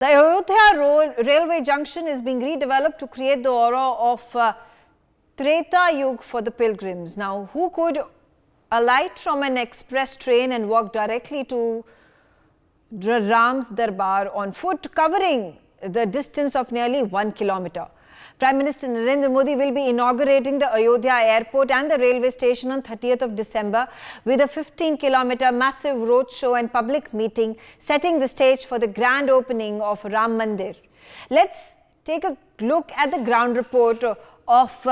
The Ayodhya railway junction is being redeveloped to create the aura of Treta Yug for the pilgrims. Now, who could alight from an express train and walk directly to Ram's Darbar on foot, covering the distance of nearly 1 kilometer? Prime Minister Narendra Modi will be inaugurating the Ayodhya airport and the railway station on 30th of December with a 15-kilometer massive roadshow and public meeting, setting the stage for the grand opening of Ram Mandir. Let's take a look at the ground report of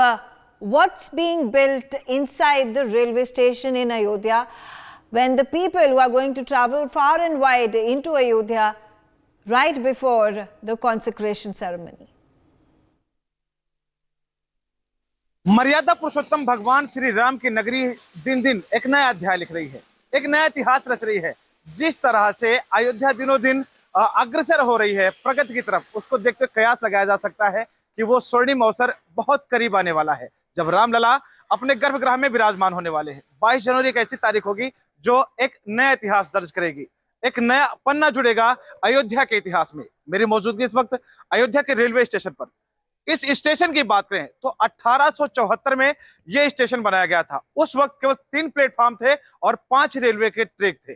what's being built inside the railway station in Ayodhya, when the people who are going to travel far and wide into Ayodhya right before the consecration ceremony. मर्यादा पुरुषोत्तम भगवान श्री राम की नगरी दिन दिन एक नया अध्याय लिख रही है, एक नया इतिहास रच रही है। जिस तरह से अयोध्या दिनों दिन अग्रसर हो रही है प्रगति की तरफ, उसको देखते कयास लगाया जा सकता है कि वो स्वर्णिम अवसर बहुत करीब आने वाला है, जब रामलला अपने गर्भगृह में विराजमान होने वाले हैं। 22 जनवरी एक ऐसी तारीख होगी जो एक नया इतिहास दर्ज करेगी, एक नया पन्ना जुड़ेगा अयोध्या के इतिहास में। मेरी मौजूदगी इस वक्त अयोध्या के रेलवे स्टेशन पर। इस स्टेशन की बात करें तो 1874 में यह स्टेशन बनाया गया था। उस वक्त केवल 3 प्लेटफॉर्म थे और 5 रेलवे के ट्रैक थे।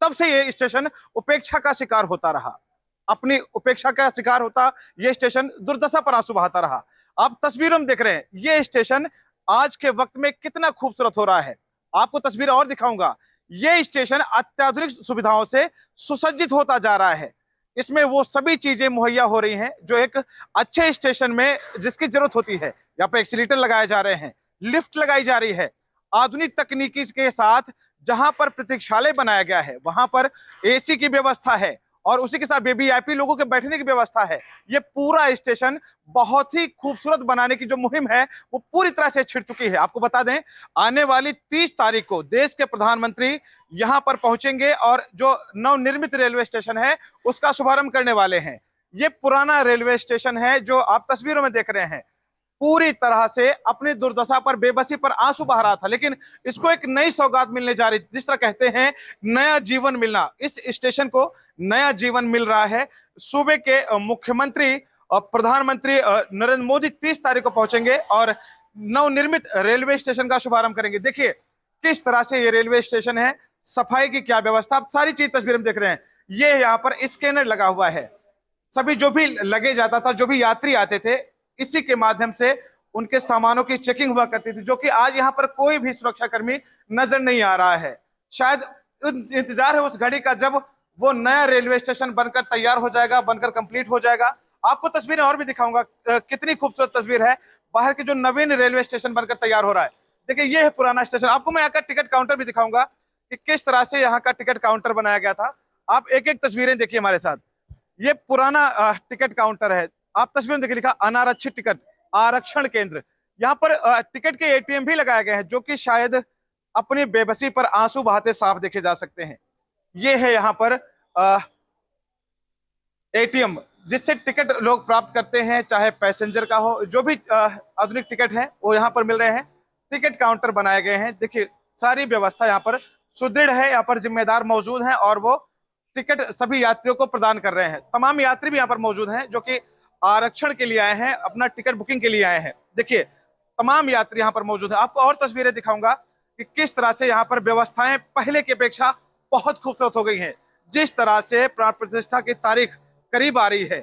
तब से यह स्टेशन उपेक्षा का शिकार होता रहा, अपनी उपेक्षा का शिकार होता यह स्टेशन दुर्दशा पर आंसू बहाता रहा। आप तस्वीरों में देख रहे हैं यह स्टेशन आज के वक्त में कितना खूबसूरत हो रहा है। आपको तस्वीर और दिखाऊंगा। यह स्टेशन अत्याधुनिक सुविधाओं से सुसज्जित होता जा रहा है। इसमें वो सभी चीजें मुहैया हो रही हैं जो एक अच्छे स्टेशन में जिसकी जरूरत होती है। यहाँ पे एक्सीलेटर लगाए जा रहे हैं, लिफ्ट लगाई जा रही है। आधुनिक तकनीकी के साथ जहां पर प्रतीक्षालय बनाया गया है वहां पर एसी की व्यवस्था है और उसी के साथ वीवीआईपी लोगों के बैठने की व्यवस्था है। ये पूरा स्टेशन बहुत ही खूबसूरत बनाने की जो मुहिम है वो पूरी तरह से छिड़ चुकी है। आपको बता दें, आने वाली 30 तारीख को देश के प्रधानमंत्री यहां पर पहुंचेंगे और जो नवनिर्मित रेलवे स्टेशन है उसका शुभारंभ करने वाले हैं। ये पुराना रेलवे स्टेशन है जो आप तस्वीरों में देख रहे हैं, पूरी तरह से अपनी दुर्दशा पर, बेबसी पर आंसू बहा रहा था, लेकिन इसको एक नई सौगात मिलने जा रही। जिस तरह कहते हैं नया जीवन मिलना, इस स्टेशन को नया जीवन मिल रहा है। सूबे के मुख्यमंत्री और प्रधानमंत्री नरेंद्र मोदी 30 तारीख को पहुंचेंगे और नवनिर्मित रेलवे स्टेशन का शुभारंभ करेंगे। देखिए किस तरह से ये रेलवे स्टेशन है, सफाई की क्या व्यवस्था, आप सारी चीज तस्वीर में देख रहे हैं। ये यहाँ पर स्कैनर लगा हुआ है, सभी जो भी लगे जाता था, जो भी यात्री आते थे, इसी के माध्यम से उनके सामानों की चेकिंग हुआ करती थी, जो कि आज यहाँ पर कोई भी सुरक्षाकर्मी नजर नहीं आ रहा है। शायद इंतजार है उस घड़ी का जब वो नया रेलवे स्टेशन बनकर तैयार हो जाएगा, बनकर कंप्लीट हो जाएगा। आपको तस्वीरें और भी दिखाऊंगा, कितनी खूबसूरत तस्वीर है बाहर की जो नवीन रेलवे स्टेशन बनकर तैयार हो रहा है। देखिए ये है पुराना स्टेशन। आपको मैं यहाँ का टिकट काउंटर भी दिखाऊंगा कि किस तरह से यहाँ का टिकट काउंटर बनाया गया था। आप एक एक तस्वीरें देखिए हमारे साथ। ये पुराना टिकट काउंटर है। आप तस्वीर में देखिए लिखा अनारक्षित टिकट आरक्षण केंद्र। यहाँ पर टिकट के एटीएम भी लगाए गए हैं जो कि शायद अपनी बेबसी पर आंसू बहाते साफ देखे जा सकते हैं। ये है यहाँ पर एटीएम जिससे टिकट लोग प्राप्त करते हैं, चाहे पैसेंजर का हो, जो भी आधुनिक टिकट है वो यहाँ पर मिल रहे हैं। टिकट काउंटर बनाए गए हैं। देखिए सारी व्यवस्था यहाँ पर सुदृढ़ है, यहाँ पर जिम्मेदार मौजूद हैं और वो टिकट सभी यात्रियों को प्रदान कर रहे हैं। तमाम यात्री भी यहाँ पर मौजूद हैं जो कि आरक्षण के लिए आए हैं, अपना टिकट बुकिंग के लिए आए हैं। देखिए तमाम यात्री यहाँ पर मौजूद हैं। आपको और तस्वीरें दिखाऊंगा कि किस तरह से यहाँ पर व्यवस्थाएं पहले की अपेक्षा बहुत खूबसूरत हो गई हैं। जिस तरह से प्राण प्रतिष्ठा की तारीख करीब आ रही है,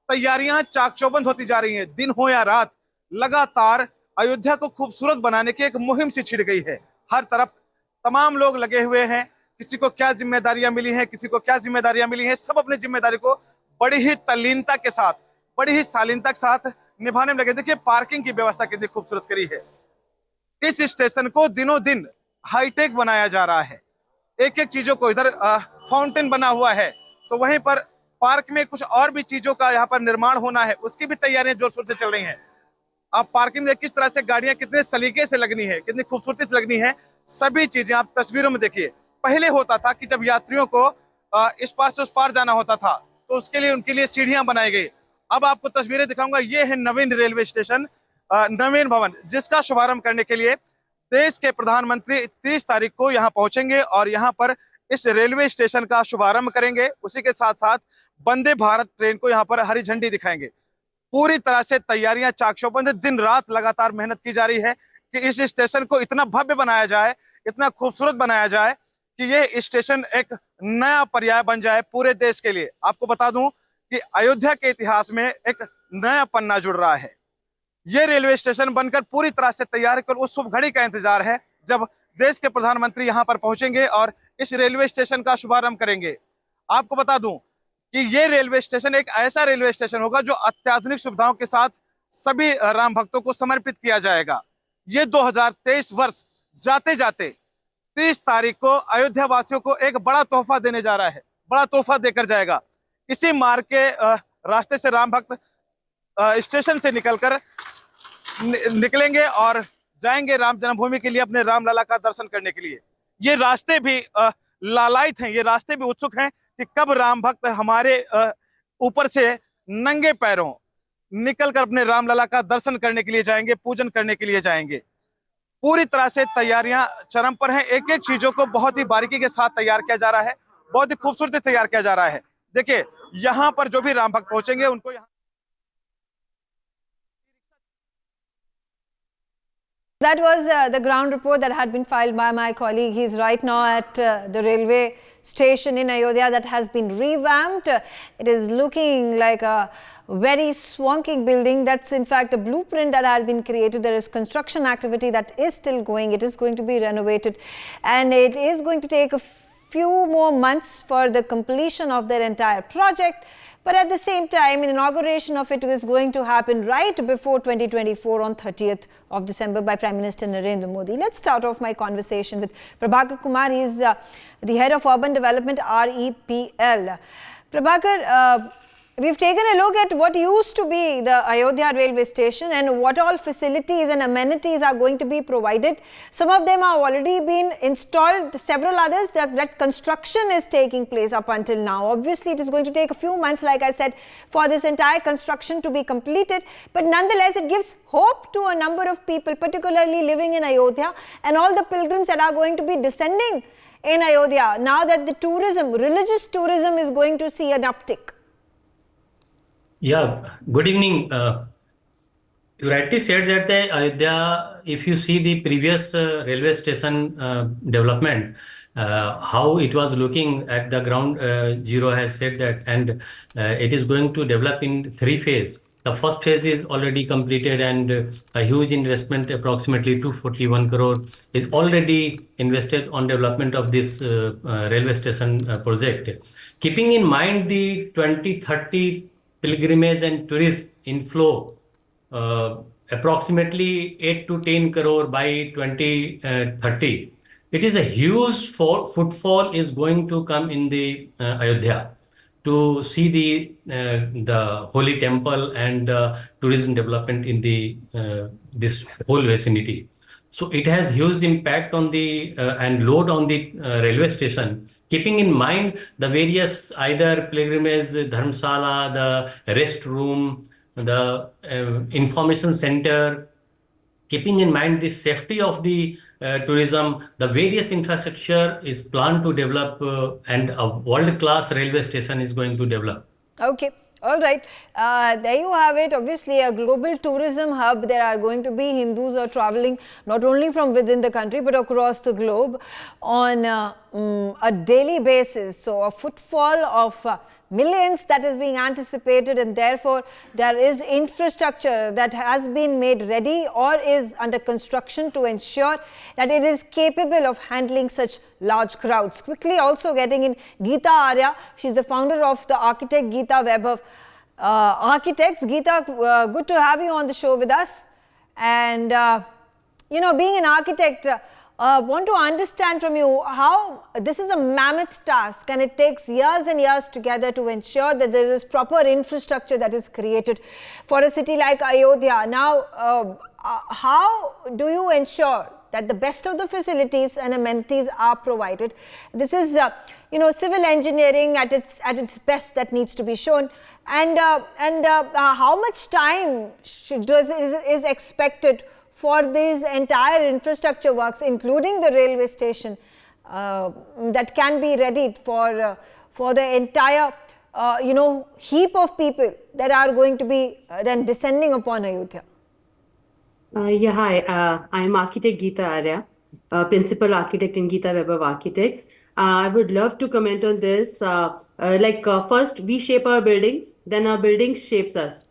तैयारियां चाक चौबंद होती जा रही हैं। दिन हो या रात लगातार अयोध्या को खूबसूरत बनाने की एक मुहिम सी छिड़ गई है। हर तरफ तमाम लोग लगे हुए हैं, किसी को क्या जिम्मेदारियां मिली हैं, किसी को क्या जिम्मेदारियां मिली हैं, सब अपनी जिम्मेदारी को बड़ी ही तल्लीनता के साथ, बड़ी ही शालीनता के साथ निभाने में लगे। देखिए पार्किंग की व्यवस्था कितनी खूबसूरत करी है। इस स्टेशन को दिनों दिन हाईटेक बनाया जा रहा है। एक एक चीजों को, इधर फाउंटेन बना हुआ है तो वहीं पर पार्क में कुछ और भी चीजों का यहाँ पर निर्माण होना है, उसकी भी तैयारियां जोर शोर से चल रही हैं। आप पार्किंग में किस तरह से गाड़ियां कितने सलीके से लगनी है, कितनी खूबसूरती से लगनी है, सभी चीजें आप तस्वीरों में देखिए। पहले होता था कि जब यात्रियों को इस पार से उस पार जाना होता था तो उसके लिए उनके लिए सीढ़ियां बनाई गई। अब आपको तस्वीरें दिखाऊंगा। ये है नवीन रेलवे स्टेशन, नवीन भवन, जिसका शुभारंभ करने के लिए देश के प्रधानमंत्री 30 तारीख को यहाँ पहुंचेंगे और यहाँ पर इस रेलवे स्टेशन का शुभारंभ करेंगे। उसी के साथ साथ वंदे भारत ट्रेन को यहाँ पर हरी झंडी दिखाएंगे। पूरी तरह से तैयारियां चाक चौबंद, दिन रात लगातार मेहनत की जा रही है कि इस स्टेशन को इतना भव्य बनाया जाए, इतना खूबसूरत बनाया जाए कि ये स्टेशन एक नया पर्याय बन जाए पूरे देश के लिए। आपको बता दूं कि अयोध्या के इतिहास में एक नया पन्ना जुड़ रहा है। ये रेलवे स्टेशन बनकर पूरी तरह से तैयार कर उस शुभ घड़ी का इंतजार है जब देश के प्रधानमंत्री यहां पर पहुंचेंगे और इस रेलवे स्टेशन का शुभारंभ करेंगे। आपको बता दूं कि ये रेलवे स्टेशन एक ऐसा रेलवे स्टेशन होगा जो अत्याधुनिक सुविधाओं के साथ सभी राम भक्तों को समर्पित किया जाएगा। ये 2023 वर्ष जाते जाते 30 तारीख को अयोध्या वासियों को एक बड़ा तोहफा देने जा रहा है, बड़ा तोहफा देकर जाएगा। इसी मार्ग के रास्ते से राम भक्त स्टेशन से निकलकर निकलेंगे और जाएंगे राम जन्मभूमि के लिए, अपने रामलला का दर्शन करने के लिए। ये रास्ते भी लालायित हैं, ये रास्ते भी उत्सुक हैं कि कब राम भक्त हमारे ऊपर से नंगे पैरों निकलकर अपने रामलला का दर्शन करने के लिए जाएंगे, पूजन करने के लिए जाएंगे। पूरी तरह से तैयारियां चरम पर हैं। एक एक चीजों को बहुत ही बारीकी के साथ तैयार किया जा रहा है, बहुत ही खूबसूरती तैयार किया जा रहा है। देखिए यहाँ पर जो भी राम भक्त पहुंचेंगे उनको यहाँ That was the ground report that had been filed by my colleague. He's right now at the railway station in Ayodhya that has been revamped. It is looking like a very swanky building. That's in fact a blueprint that has been created. There is construction activity that is still going. It is going to be renovated and it is going to take a few more months for the completion of their entire project. But at the same time, an inauguration of it is going to happen right before 2024 on 30th of December by Prime Minister Narendra Modi. Let's start off my conversation with Prabhakar Kumar. He is the head of urban development, REPL. Prabhakar, we've taken a look at what used to be the Ayodhya railway station and what all facilities and amenities are going to be provided. Some of them are already been installed, several others that construction is taking place up until now. Obviously, it is going to take a few months, like I said, for this entire construction to be completed. But nonetheless, it gives hope to a number of people, particularly living in Ayodhya and all the pilgrims that are going to be descending in Ayodhya now that the tourism, religious tourism is going to see an uptick. Yeah, good evening. You rightly said that the Ayodhya, if you see the previous railway station development, how it was looking at the ground zero has said that, and it is going to develop in 3 phases. The first phase is already completed and a huge investment, approximately 241 crore, is already invested on development of this railway station project. Keeping in mind the 2030 pilgrimage and tourist inflow, approximately 8 to 10 crore by 2030. It is a huge footfall is going to come in the Ayodhya to see the holy temple and tourism development in the this whole vicinity. So it has huge impact on the and load on the railway station. Keeping in mind the various either pilgrimage, dharmsala, the rest room, the information center, keeping in mind the safety of the tourism, the various infrastructure is planned to develop and a world-class railway station is going to develop. Okay. All right. There you have it. Obviously, a global tourism hub. There are going to be Hindus who are traveling not only from within the country but across the globe on a daily basis. So, a footfall of millions that is being anticipated, and therefore there is infrastructure that has been made ready or is under construction to ensure that it is capable of handling such large crowds. Quickly also getting in Geeta Arya. She is the founder of the architect Geeta Web of Architects. Geeta, good to have you on the show with us. And you know, being an architect, want to understand from you how this is a mammoth task and it takes years and years together to ensure that there is proper infrastructure that is created for a city like Ayodhya. Now, how do you ensure that the best of the facilities and amenities are provided? This is, you know, civil engineering at its best that needs to be shown. And how much time is expected for these entire infrastructure works, including the railway station, that can be readied for the entire heap of people that are going to be then descending upon Ayodhya? Yeah, hi. I'm architect Geeta Arya, principal architect in Geeta Web of Architects. I would love to comment on this. First, we shape our buildings, then our buildings shapes us.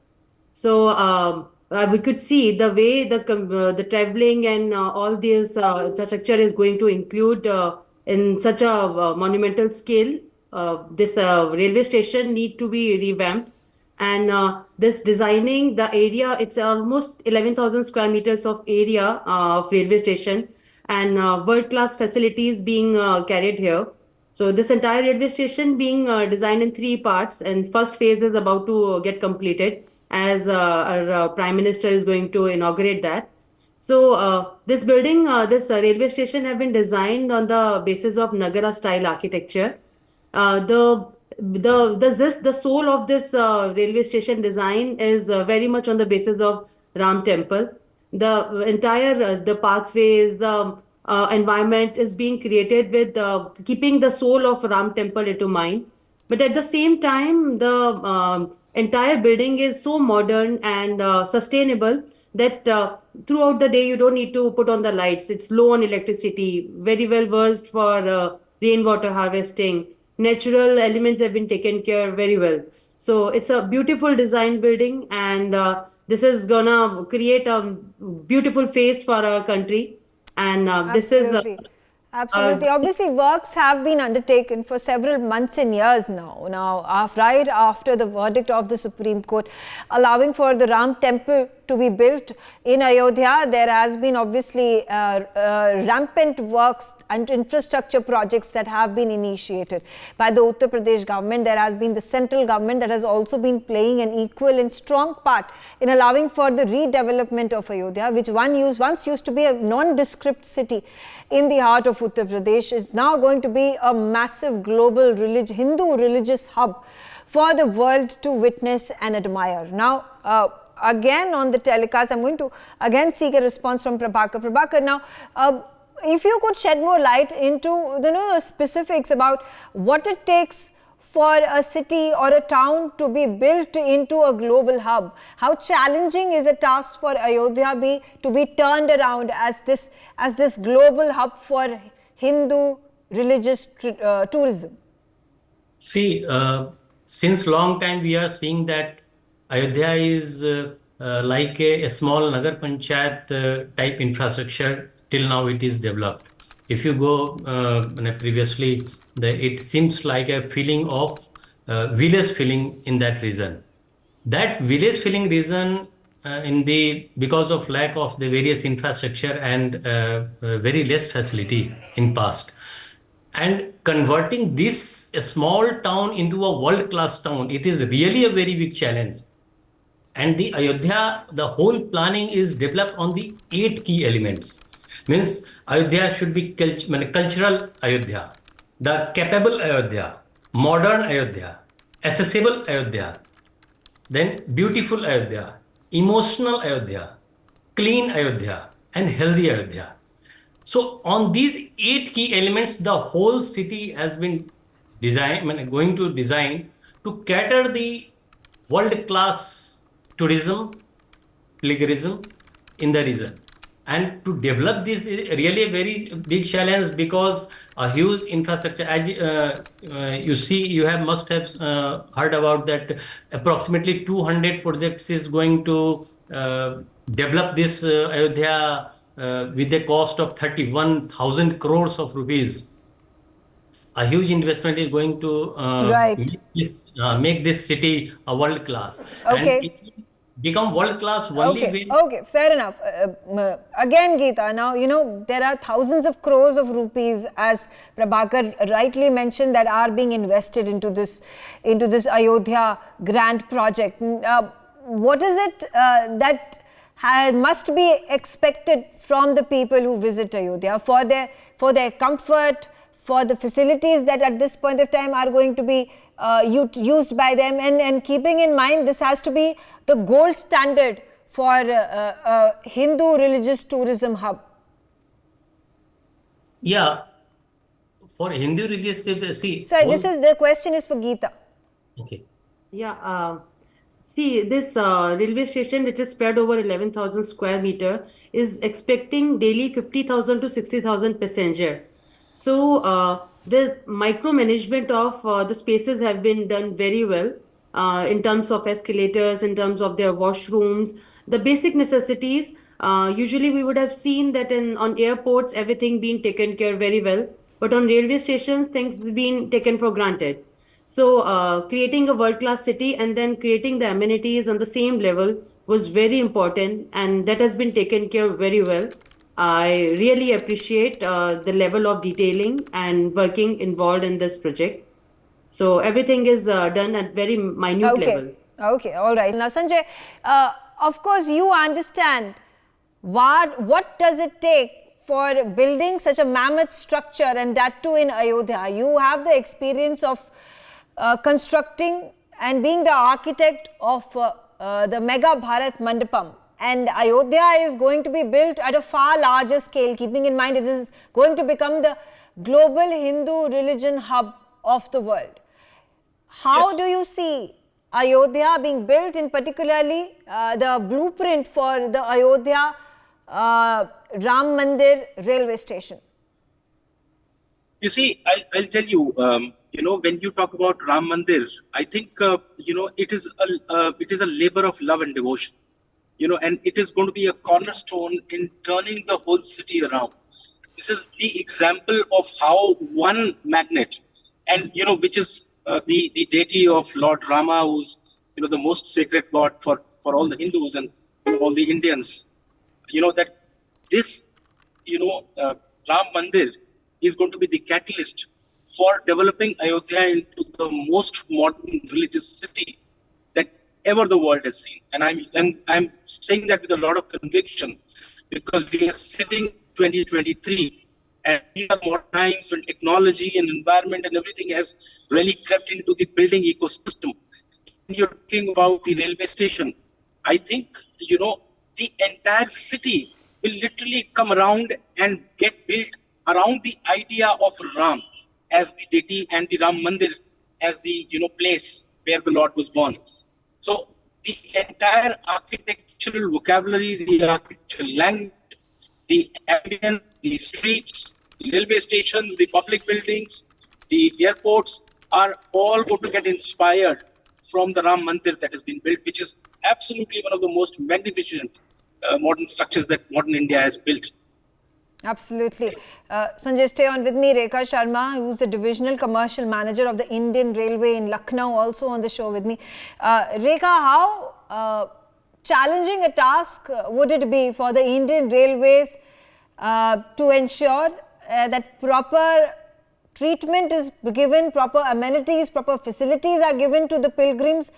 So we could see the way the traveling and all this infrastructure is going to include in such a monumental scale. This railway station need to be revamped, and this designing the area, it's almost 11,000 square meters of area of railway station, and world class facilities being carried here. So this entire railway station being designed in three parts, and first phase is about to get completed as our Prime Minister is going to inaugurate that. So this building, this railway station have been designed on the basis of Nagara style architecture. The soul of this railway station design is very much on the basis of Ram Temple. The entire the pathways, the environment is being created with keeping the soul of Ram Temple into mind. But at the same time, the entire building is so modern and sustainable that throughout the day you don't need to put on the lights. It's low on electricity, very well versed for rainwater harvesting. Natural elements have been taken care very well. So it's a beautiful design building, and this is gonna create a beautiful face for our country. And this is Absolutely. Obviously, works have been undertaken for several months and years now. Right after the verdict of the Supreme Court allowing for the Ram Temple to be built in Ayodhya, there has been obviously rampant works and infrastructure projects that have been initiated by the Uttar Pradesh government. There has been the central government that has also been playing an equal and strong part in allowing for the redevelopment of Ayodhya, which once used to be a nondescript city in the heart of Uttar Pradesh, is now going to be a massive global Hindu religious hub for the world to witness and admire. Now, again on the telecast, I'm going to again seek a response from Prabhakar. Prabhakar, now, if you could shed more light into the specifics about what it takes for a city or a town to be built into a global hub. How challenging is a task for Ayodhya to be turned around as this global hub for Hindu religious tourism? See, since long time we are seeing that Ayodhya is like a small Nagar Panchayat type infrastructure. Till now it is developed. If you go previously, it seems like a feeling of village feeling in that region. That village feeling region because of lack of the various infrastructure and very less facility in past. And converting this small town into a world-class town, it is really a very big challenge. And the Ayodhya, the whole planning is developed on the 8 key elements. Means Ayodhya should be cultural Ayodhya, the capable Ayodhya, modern Ayodhya, accessible Ayodhya, then beautiful Ayodhya, emotional Ayodhya, clean Ayodhya, and healthy Ayodhya. So on these 8 key elements, the whole city has been going to design to cater the world-class tourism, pilgrimage in the region. And to develop this is really a very big challenge because a huge infrastructure, as you must have heard about that approximately 200 projects is going to develop this Ayodhya with a cost of 31,000 crores of rupees. A huge investment is going to make this city a world class. Okay. And it will become world class only Okay, fair enough. Again, Geeta, now there are thousands of crores of rupees, as Prabhakar rightly mentioned, that are being invested into this Ayodhya grand project. What is it that must be expected from the people who visit Ayodhya for their comfort, for the facilities that at this point of time are going to be used by them, and keeping in mind this has to be the gold standard for Hindu religious tourism hub? Yeah, for Hindu religious people, see. Sorry, the question is for Geeta. Okay. Yeah, see, this railway station, which is spread over 11,000 square meter, is expecting daily 50,000 to 60,000 passenger. So the micromanagement of the spaces have been done very well in terms of escalators, in terms of their washrooms, the basic necessities. Usually, we would have seen that in on airports, everything being taken care very well, but on railway stations, things being taken for granted. So, creating a world-class city and then creating the amenities on the same level was very important, and that has been taken care of very well. I really appreciate the level of detailing and working involved in this project. So, everything is done at very minute level. Okay, all right. Now, Sanjay, of course, you understand what does it take for building such a mammoth structure, and that too in Ayodhya. You have the experience of constructing and being the architect of the Mega Bharat Mandapam. And Ayodhya is going to be built at a far larger scale, keeping in mind it is going to become the global Hindu religion hub of the world. How Yes. do you see Ayodhya being built, in particularly the blueprint for the Ayodhya Ram Mandir railway station? You see, I'll tell you, when you talk about Ram Mandir, I think, it is a labor of love and devotion, and it is going to be a cornerstone in turning the whole city around. This is the example of how one magnet, and, which is the deity of Lord Rama, who's, the most sacred god for all the Hindus and all the Indians, that this, Ram Mandir is going to be the catalyst for developing Ayodhya into the most modern religious city that ever the world has seen. And I'm saying that with a lot of conviction, because we are sitting 2023, and these are more times when technology and environment and everything has really crept into the building ecosystem. When you're talking about the railway station, I think, the entire city will literally come around and get built around the idea of Ram as the deity and the Ram Mandir as the place where the Lord was born. So the entire architectural vocabulary, the architectural language, the ambience, the streets, the railway stations, the public buildings, the airports are all going to get inspired from the Ram Mandir that has been built, which is absolutely one of the most magnificent modern structures that modern India has built. Absolutely. Sanjay, stay on with me. Rekha Sharma, who's the Divisional Commercial Manager of the Indian Railway in Lucknow, also on the show with me. Rekha, how challenging a task would it be for the Indian Railways to ensure that proper treatment is given, proper amenities, proper facilities are given to the pilgrims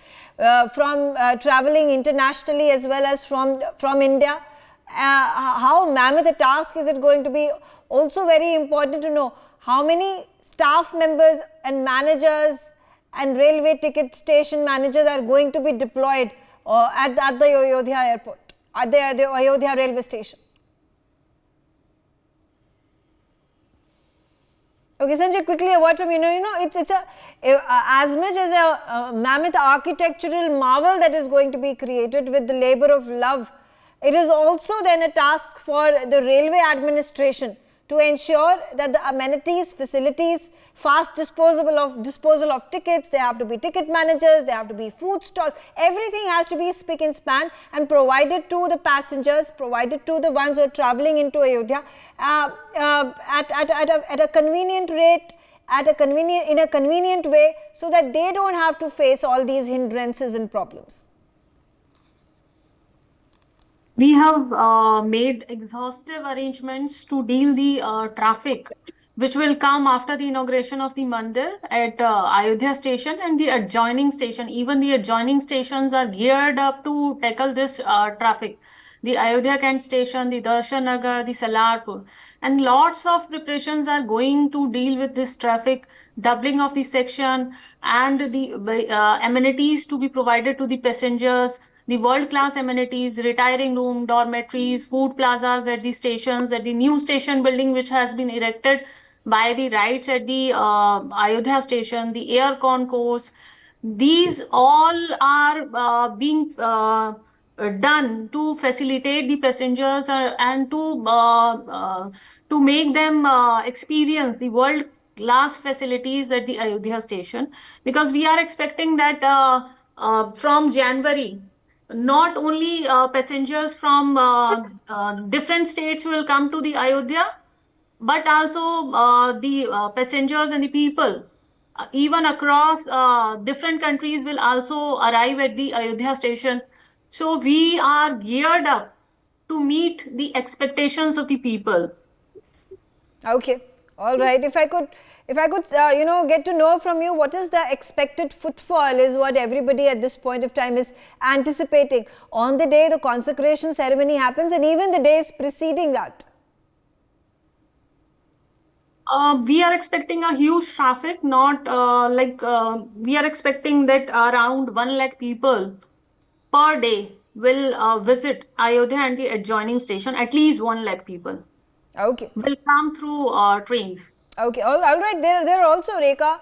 from traveling internationally as well as from India? How mammoth a task is it going to be? Also very important to know how many staff members and managers and railway ticket station managers are going to be deployed at the Ayodhya airport, at the Ayodhya railway station. Okay, Sanjay, quickly a word from you. It's as much as a mammoth architectural marvel that is going to be created with the labor of love. It is also then a task for the railway administration to ensure that the amenities, facilities, fast disposal of tickets, there have to be ticket managers, there have to be food stalls, everything has to be spick and span and provided to the passengers, provided to the ones who are travelling into Ayodhya at a convenient rate, in a convenient way, so that they don't have to face all these hindrances and problems. We have made exhaustive arrangements to deal the traffic which will come after the inauguration of the mandir at Ayodhya station and the adjoining station. Even the adjoining stations are geared up to tackle this traffic. The Ayodhya Kent station, the Darshan Nagar, the Salarpur, and lots of preparations are going to deal with this traffic, doubling of the section and the amenities to be provided to the passengers, the world-class amenities, retiring room, dormitories, food plazas at the stations, at the new station building which has been erected by the rides at the Ayodhya station, the air concourse. These all are being done to facilitate the passengers and to make them experience the world class facilities at the Ayodhya station, because we are expecting that from January, not only passengers from different states will come to the Ayodhya, but also the passengers and the people even across different countries will also arrive at the Ayodhya station. So we are geared up to meet the expectations of the people. Okay, all right. If I could, get to know from you, what is the expected footfall is what everybody at this point of time is anticipating on the day the consecration ceremony happens and even the days preceding that. We are expecting a huge traffic, not we are expecting that around 1 lakh people per day will visit Ayodhya and the adjoining station. At least 1 lakh people Okay. will come through trains. Okay, all right. There are also, Rekha,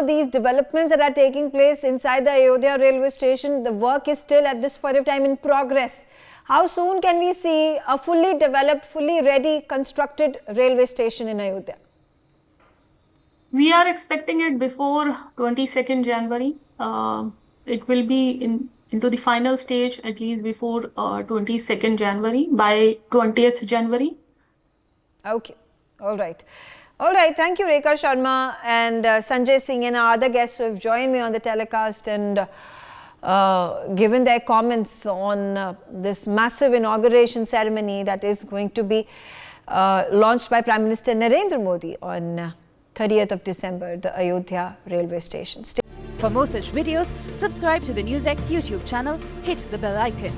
these developments that are taking place inside the Ayodhya railway station. The work is still at this point of time in progress. How soon can we see a fully developed, fully ready, constructed railway station in Ayodhya? We are expecting it before 22nd January. It will be into the final stage at least before 22nd January, by 20th January. Okay, all right. All right, thank you, Rekha Sharma and Sanjay Singh and our other guests who have joined me on the telecast and given their comments on this massive inauguration ceremony that is going to be launched by Prime Minister Narendra Modi on 30th of December, the Ayodhya railway station. For more such videos, subscribe to the NewsX YouTube channel, hit the bell icon.